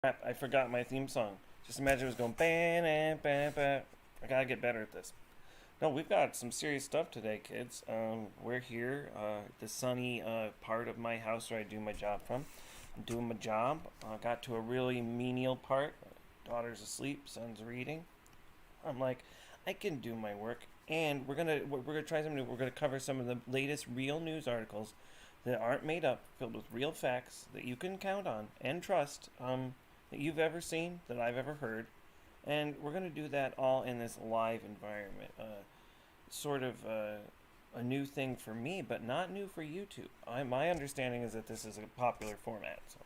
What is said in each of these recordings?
Crap, I forgot my theme song. Just imagine it was going ba ba ba. I gotta get better at this. No, we've got some serious stuff today, kids. We're here, the sunny part of my house where I do my job from. I'm doing my job. Got to a really menial part. Daughter's asleep, son's reading. I'm like, I can do my work, and we're gonna try something new. We're gonna cover some of the latest real news articles that aren't made up, filled with real facts that you can count on and trust. That you've ever seen, that I've ever heard, and we're gonna do that all in this live environment. Sort of a new thing for me, but not new for YouTube. My understanding is that this is a popular format, so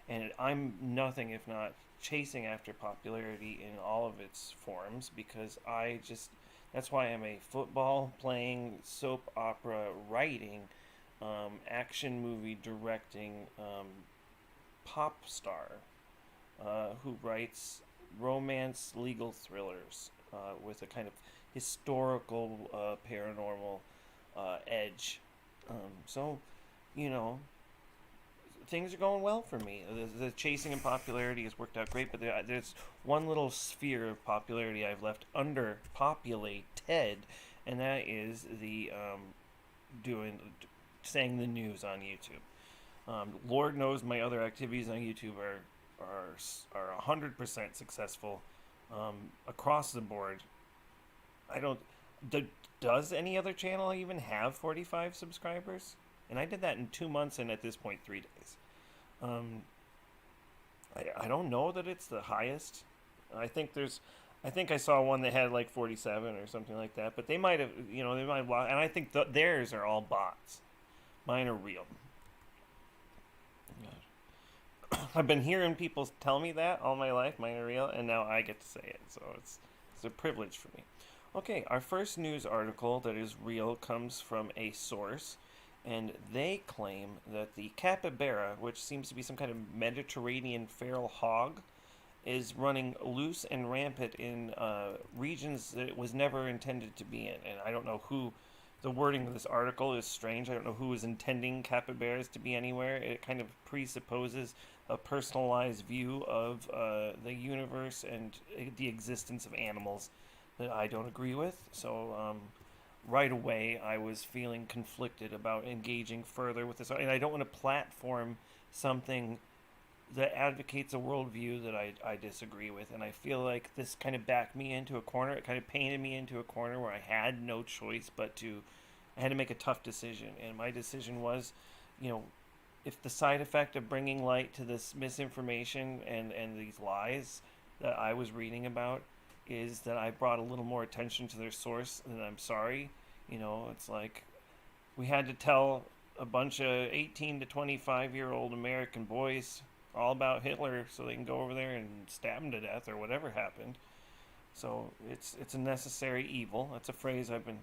and I'm nothing if not chasing after popularity in all of its forms because I just that's why I'm a football playing, soap opera writing, action movie directing pop star who writes romance legal thrillers with a kind of historical paranormal edge. So, you know, things are going well for me. The chasing and popularity has worked out great, but there's one little sphere of popularity I've left underpopulated, and that is the doing saying the news on YouTube. Lord knows my other activities on YouTube are 100% successful across the board. I don't. Do, does any other channel even have 45 subscribers? And I did that in 2 months and at this point 3 days. Um, I don't know that it's the highest. I think there's. I think I saw one that had like 47 or something like that, but they might have, they might have, and I think theirs are all bots. Mine are real. I've been hearing people tell me that all my life, mine are real, and now I get to say it, so it's a privilege for me. Okay, our first news article that is real comes from a source, and they claim that the capybara, which seems to be some kind of Mediterranean feral hog, is running loose and rampant in regions that it was never intended to be in. And I don't know who. The wording of this article is strange. I don't know who is intending capybaras to be anywhere. It kind of presupposes a personalized view of the universe and the existence of animals that I don't agree with. So right away, I was feeling conflicted about engaging further with this, and I don't want to platform something that advocates a worldview that I disagree with. And I feel like this kind of backed me into a corner. It kind of painted me into a corner where I had no choice but to, I had to make a tough decision. And my decision was, you know, if the side effect of bringing light to this misinformation and these lies that I was reading about is that I brought a little more attention to their source, then I'm sorry. It's like we had to tell a bunch of 18 to 25-year-old American boys all about Hitler so they can go over there and stab him to death or whatever happened. So it's a necessary evil. That's a phrase I've been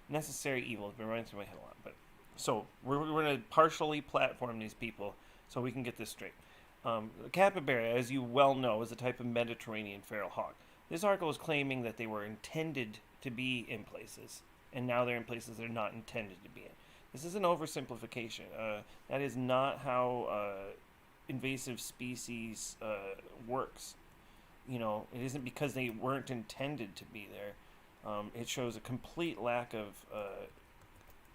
necessary evil has been running through my head a lot. But so we're going to partially platform these people so we can get this straight. The capybara, as you well know, is a type of Mediterranean feral hog. This article is claiming that they were intended to be in places, and now they're in places they're not intended to be in. This is an oversimplification. That is not how invasive species works. It isn't because they weren't intended to be there. It shows a complete lack of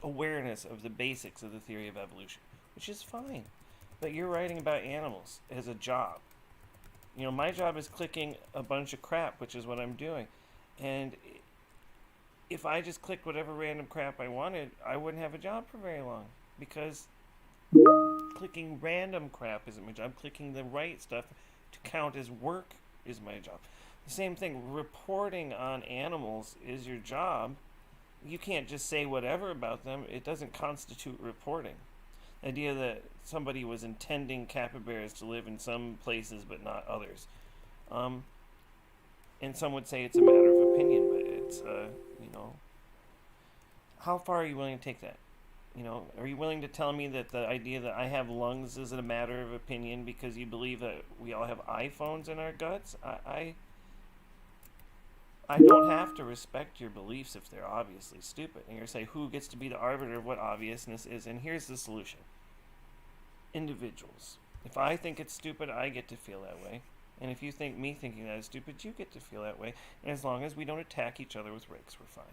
awareness of the basics of the theory of evolution, which is fine. But you're writing about animals as a job. My job is clicking a bunch of crap, which is what I'm doing. And if I just clicked whatever random crap I wanted, I wouldn't have a job for very long. Because clicking random crap isn't my job. Clicking the right stuff to count as work is my job. The same thing, reporting on animals is your job. You can't just say whatever about them. It doesn't constitute reporting. The idea that somebody was intending capybaras to live in some places but not others. And some would say it's a matter of opinion, but it's, how far are you willing to take that? Are you willing to tell me that the idea that I have lungs is a matter of opinion because you believe that we all have iPhones in our guts? I don't have to respect your beliefs if they're obviously stupid. And you're going to say, who gets to be the arbiter of what obviousness is? And here's the solution: individuals. If I think it's stupid, I get to feel that way. And if you think me thinking that is stupid, you get to feel that way. And as long as we don't attack each other with rakes, we're fine.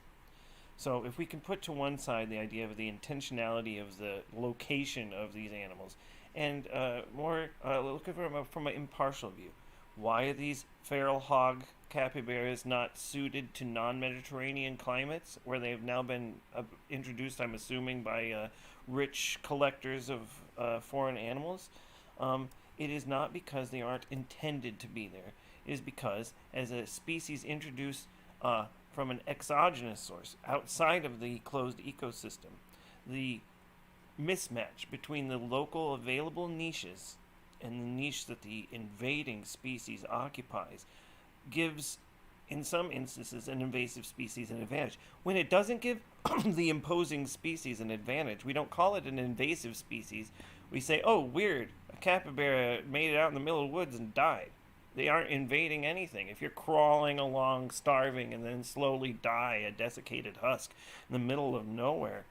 So if we can put to one side the idea of the intentionality of the location of these animals, and more look at it from an impartial view, why are these feral hog capybaras not suited to non-Mediterranean climates where they've now been introduced, I'm assuming, by rich collectors of foreign animals? It is not because they aren't intended to be there. It is because, as a species introduced from an exogenous source outside of the closed ecosystem, the mismatch between the local available niches and the niche that the invading species occupies gives, in some instances, an invasive species an advantage. When it doesn't give the imposing species an advantage, we don't call it an invasive species. We say, oh, weird, a capybara made it out in the middle of the woods and died. They aren't invading anything. If you're crawling along starving and then slowly die a desiccated husk in the middle of nowhere,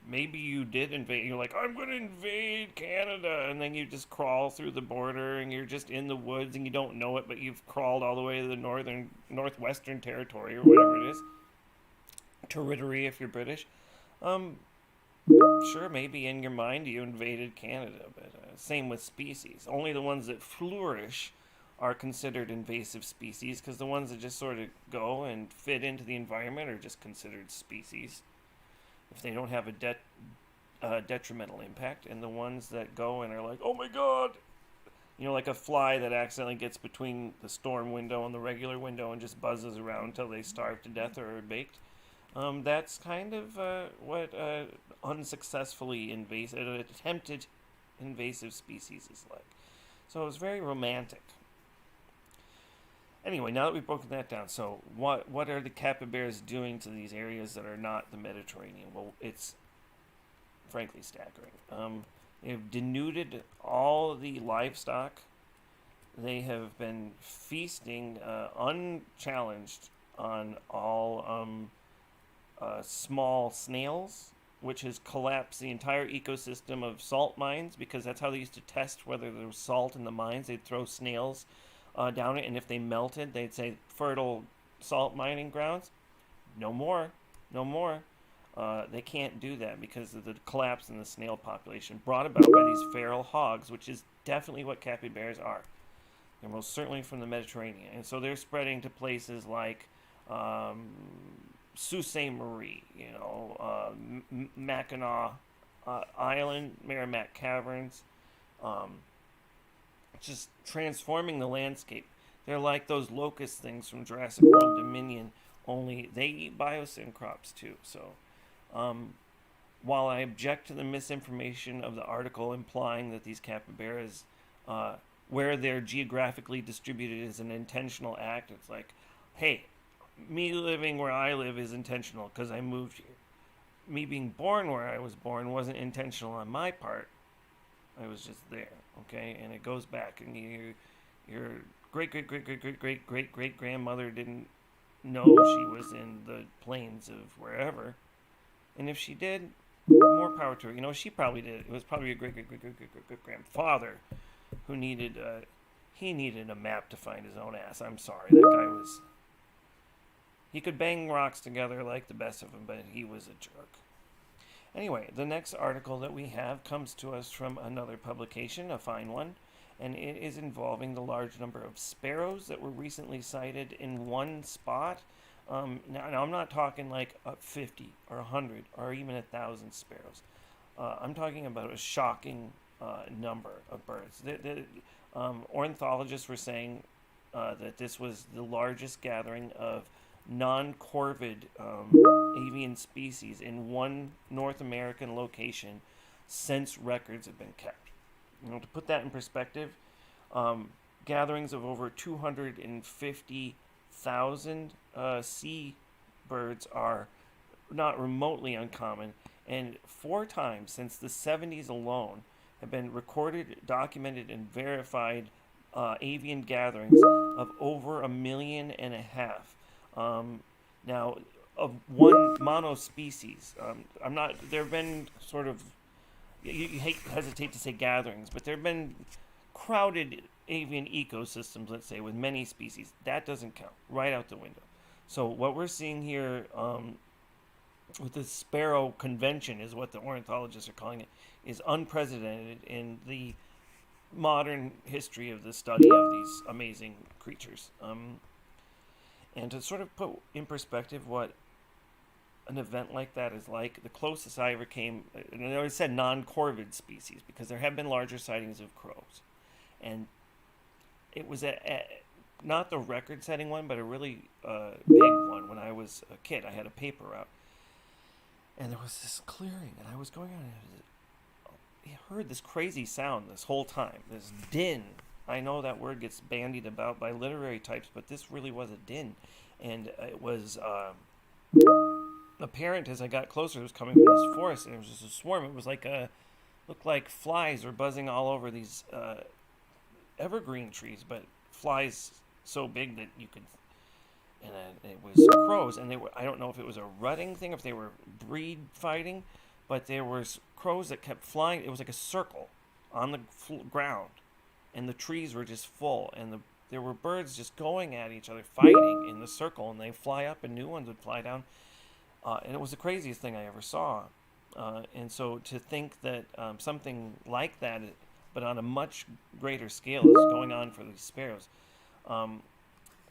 maybe you did invade. You're like, I'm going to invade Canada. And then you just crawl through the border and you're just in the woods and you don't know it, but you've crawled all the way to the northwestern territory or whatever it is. Territory if you're British. Um, sure, maybe in your mind you invaded Canada, but same with species. Only the ones that flourish are considered invasive species because the ones that just sort of go and fit into the environment are just considered species if they don't have a detrimental impact. And the ones that go and are like, oh my god, like a fly that accidentally gets between the storm window and the regular window and just buzzes around until they starve to death or are baked. That's kind of what unsuccessfully attempted invasive species is like. So it was very romantic. Anyway, now that we've broken that down, so what are the capybaras doing to these areas that are not the Mediterranean? Well, it's frankly staggering. They've denuded all the livestock. They have been feasting unchallenged on all small snails, which has collapsed the entire ecosystem of salt mines because that's how they used to test whether there was salt in the mines. They'd throw snails down it, and if they melted, they'd say fertile salt mining grounds. No more, no more. They can't do that because of the collapse in the snail population brought about by these feral hogs, which is definitely what capybaras are. They're most certainly from the Mediterranean, and so they're spreading to places like Sault Ste. Marie, Mackinac Island, Merrimack Caverns, just transforming the landscape. They're like those locust things from Jurassic World Dominion, only they eat biosyn crops too. So, while I object to the misinformation of the article implying that these capybaras, where they're geographically distributed, is an intentional act, it's like, hey, me living where I live is intentional because I moved here. Me being born where I was born wasn't intentional on my part. I was just there, okay? And it goes back, and your great great great great great great great great grandmother didn't know she was in the plains of wherever, and if she did, more power to her. She probably did. It was probably your great great great great great great great grandfather who needed he needed a map to find his own ass. I'm sorry, that guy was. He could bang rocks together like the best of them, but he was a jerk. Anyway, the next article that we have comes to us from another publication, a fine one, and it is involving the large number of sparrows that were recently sighted in one spot. Now I'm not talking like 50 or 100 or even 1,000 sparrows. I'm talking about a shocking number of birds. The ornithologists were saying that this was the largest gathering of non-corvid avian species in one North American location since records have been kept. To put that in perspective, gatherings of over 250,000 seabirds are not remotely uncommon, and 4 times since the 70s alone have been recorded, documented, and verified avian gatherings of over 1.5 million. Now, of one monospecies, there have been sort of hesitate to say gatherings, but there have been crowded avian ecosystems, let's say, with many species. That doesn't count. Right out the window. So what we're seeing here with the sparrow convention, is what the ornithologists are calling it, is unprecedented in the modern history of the study of these amazing creatures. And to sort of put in perspective what an event like that is like, the closest I ever came, and I always said non-corvid species because there have been larger sightings of crows, and it was not the record-setting one, but a really big one. When I was a kid, I had a paper route, and there was this clearing, and I was going on, and I heard this crazy sound this whole time, this din. I know that word gets bandied about by literary types, but this really was a din, and it was apparent as I got closer. It was coming from this forest, and it was just a swarm. It was like looked like flies were buzzing all over these evergreen trees, but flies so big that you could. And it was crows, and they were. I don't know if it was a rutting thing, if they were breed fighting, but there was crows that kept flying. It was like a circle on the ground, and the trees were just full, and there were birds just going at each other, fighting in the circle, and they fly up, and new ones would fly down. And it was the craziest thing I ever saw. And so to think that something like that, but on a much greater scale, is going on for these sparrows.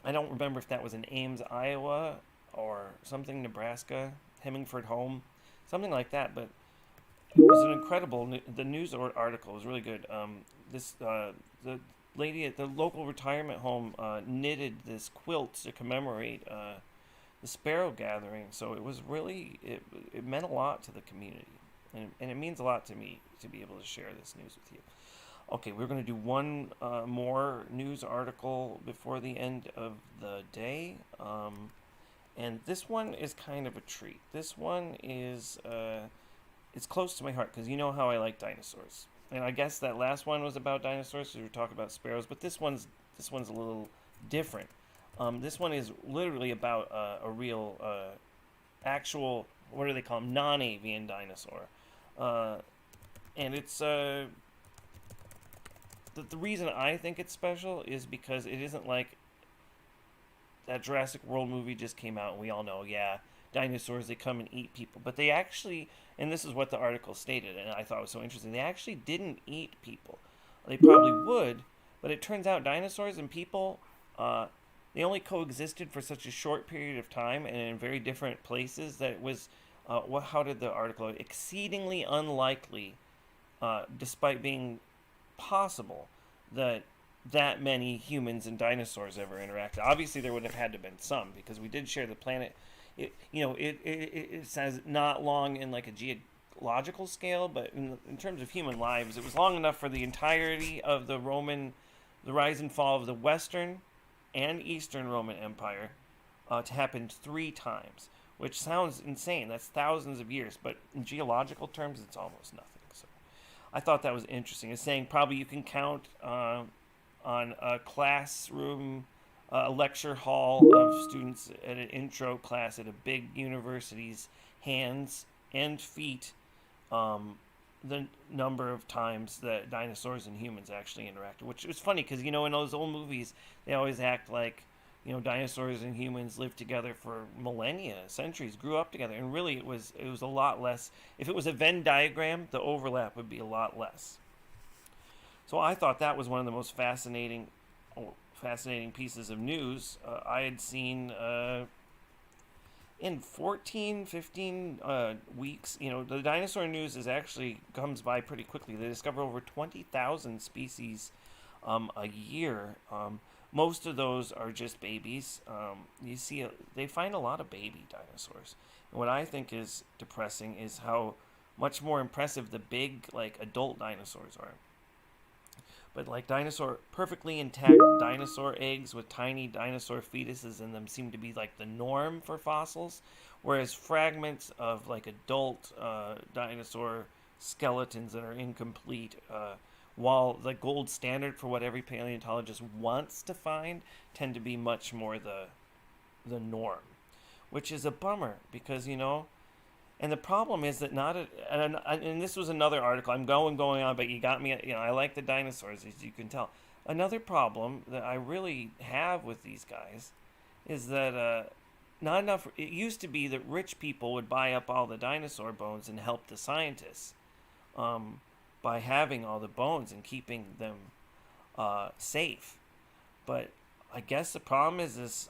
I don't remember if that was in Ames, Iowa, or something, Nebraska, Hemingford Home, something like that. But it was an incredible. The news article was really good. The lady at the local retirement home knitted this quilt to commemorate the sparrow gathering. So it was really it meant a lot to the community, and it means a lot to me to be able to share this news with you. Okay, we're going to do one more news article before the end of the day. And this one is kind of a treat. This one is, it's close to my heart because you know how I like dinosaurs. And I guess that last one was about dinosaurs, so we were talking about sparrows. But this one's a little different. This one is literally about a real, actual, what do they call them, non-avian dinosaur. And it's... The reason I think it's special is because it isn't like that Jurassic World movie just came out and we all know, yeah, dinosaurs, they come and eat people. But they actually, and this is what the article stated, and I thought was so interesting, they actually didn't eat people. They probably would, but it turns out dinosaurs and people, they only coexisted for such a short period of time and in very different places that it was, how did the article, exceedingly unlikely, despite being possible that many humans and dinosaurs ever interacted. Obviously, there would have had to have been some because we did share the planet. It says not long in like a geological scale, but in terms of human lives, it was long enough for the entirety of the rise and fall of the Western and Eastern Roman Empire to happen 3 times, which sounds insane. That's thousands of years, but in geological terms, it's almost nothing. So I thought that was interesting. It's saying probably you can count on a classroom, a lecture hall of students at an intro class at a big university's hands and feet, the number of times that dinosaurs and humans actually interacted, which was funny because, in those old movies, they always act like, dinosaurs and humans lived together for millennia, centuries, grew up together. And really it was a lot less. If it was a Venn diagram, the overlap would be a lot less. So I thought that was one of the most fascinating pieces of news I had seen in 14, 15 weeks. The dinosaur news comes by pretty quickly. They discover over 20,000 species a year. Most of those are just babies. They find a lot of baby dinosaurs. And what I think is depressing is how much more impressive the big, adult dinosaurs are. But perfectly intact dinosaur eggs with tiny dinosaur fetuses in them seem to be the norm for fossils, whereas fragments of adult dinosaur skeletons that are incomplete, while the gold standard for what every paleontologist wants to find, tend to be much more the norm, which is a bummer because And the problem is that and this was another article. I'm going on, but you got me. I like the dinosaurs, as you can tell. Another problem that I really have with these guys is that not enough. It used to be that rich people would buy up all the dinosaur bones and help the scientists um, by having all the bones and keeping them safe. But I guess the problem is this: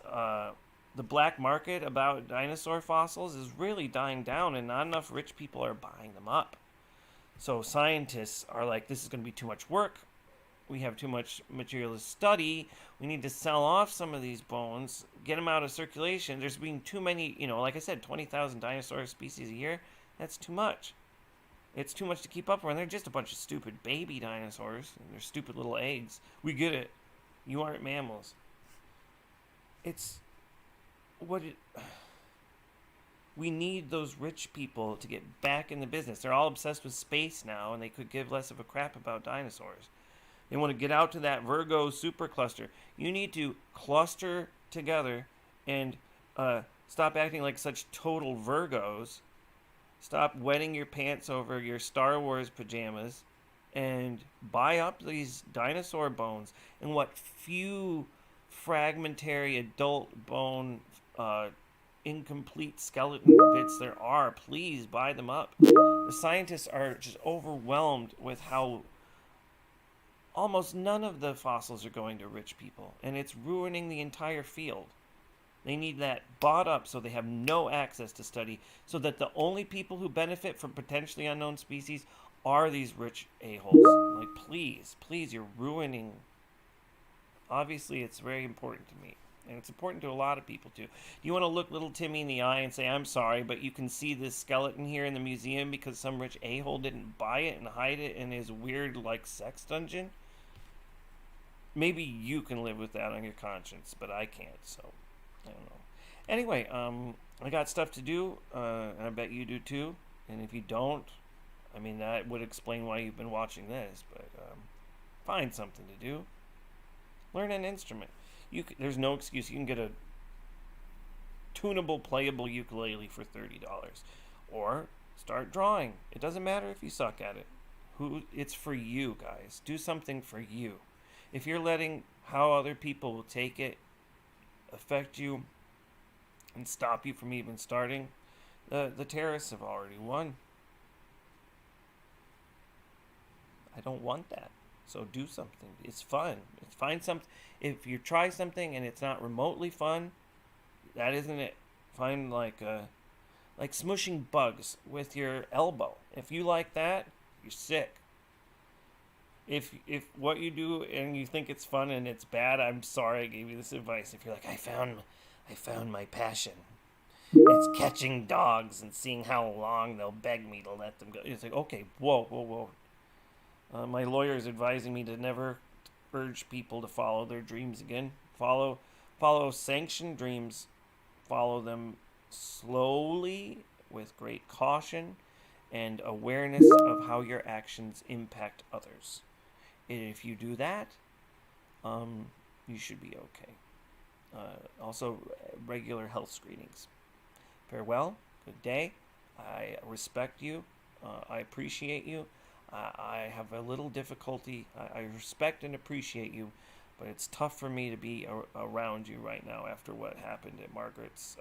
the black market about dinosaur fossils is really dying down, and not enough rich people are buying them up. So scientists are like, this is going to be too much work. We have too much material to study. We need to sell off some of these bones, get them out of circulation. There's been too many, like I said, 20,000 dinosaur species a year. That's too much. It's too much to keep up with. They're just a bunch of stupid baby dinosaurs. And they're stupid little eggs. We get it. You aren't mammals. It's what it. We need those rich people to get back in the business. They're all obsessed with space now, and they could give less of a crap about dinosaurs. They want to get out to that Virgo supercluster. You need to cluster together and stop acting like such total Virgos. Stop wetting your pants over your Star Wars pajamas and buy up these dinosaur bones. And what few fragmentary adult bone incomplete skeleton bits there are, please buy them up. The scientists are just overwhelmed with how almost none of the fossils are going to rich people, and it's ruining the entire field. They need that bought up so they have no access to study, so that the only people who benefit from potentially unknown species are these rich a-holes. Like, please, you're ruining. Obviously, it's very important to me. And it's important to a lot of people, too. You want to look little Timmy in the eye and say, I'm sorry, but you can see this skeleton here in the museum because some rich a-hole didn't buy it and hide it in his weird, sex dungeon? Maybe you can live with that on your conscience, but I can't, so I don't know. Anyway, I got stuff to do, and I bet you do, too. And if you don't, that would explain why you've been watching this, but find something to do. Learn an instrument. There's no excuse. You can get a tunable, playable ukulele for $30, or start drawing. It doesn't matter if you suck at it. It's for you, guys. Do something for you. If you're letting how other people will take it affect you and stop you from even starting, the terrorists have already won. I don't want that. So do something. It's fun. Find something. If you try something and it's not remotely fun, that isn't it. Find like smushing bugs with your elbow. If you like that, you're sick. If what you do and you think it's fun and it's bad, I'm sorry I gave you this advice. If you're like, I found my passion. It's catching dogs and seeing how long they'll beg me to let them go. It's like, okay, whoa. My lawyer is advising me to never urge people to follow their dreams again. Follow sanctioned dreams. Follow them slowly with great caution and awareness of how your actions impact others. And if you do that, you should be okay. Also, regular health screenings. Farewell. Good day. I respect you. I appreciate you. I have a little difficulty. I respect and appreciate you, but it's tough for me to be around you right now after what happened at Margaret's.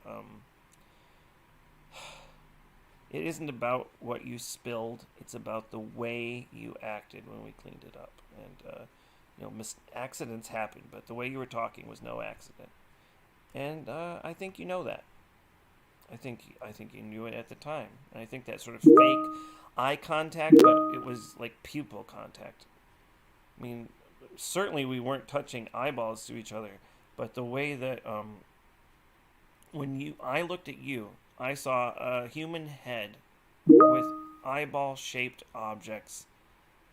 It isn't about what you spilled. It's about the way you acted when we cleaned it up. And, accidents happen, but the way you were talking was no accident. And I think you know that. I think you knew it at the time. And I think that sort of fake eye contact, but it was like pupil contact. Certainly we weren't touching eyeballs to each other, but the way that when I looked at you, I saw a human head with eyeball-shaped objects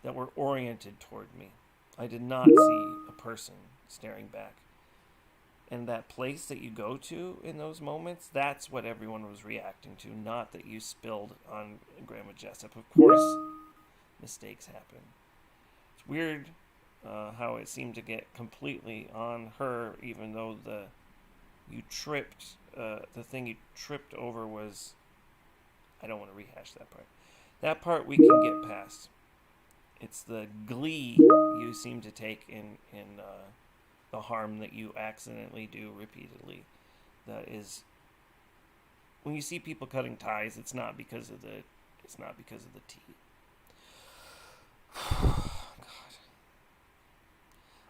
that were oriented toward me. I did not see a person staring back. And that place that you go to in those moments, that's what everyone was reacting to, not that you spilled on Grandma Jessup. Of course, mistakes happen. It's weird how it seemed to get completely on her, even though the thing you tripped over was I don't want to rehash that part. That part we can get past. It's the glee you seem to take in the harm that you accidentally do repeatedly. That is, when you see people cutting ties, it's not because of the tea. God,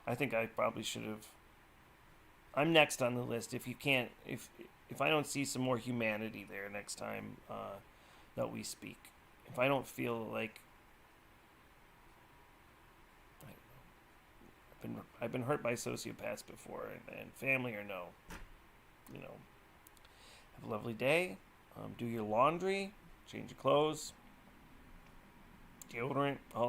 I think I probably should have. I'm next on the list. If you can't, if I don't see some more humanity there next time that we speak, if I don't feel like I've been hurt by sociopaths before, and family or no, you know, have a lovely day. Do your laundry, change your clothes, deodorant, all that.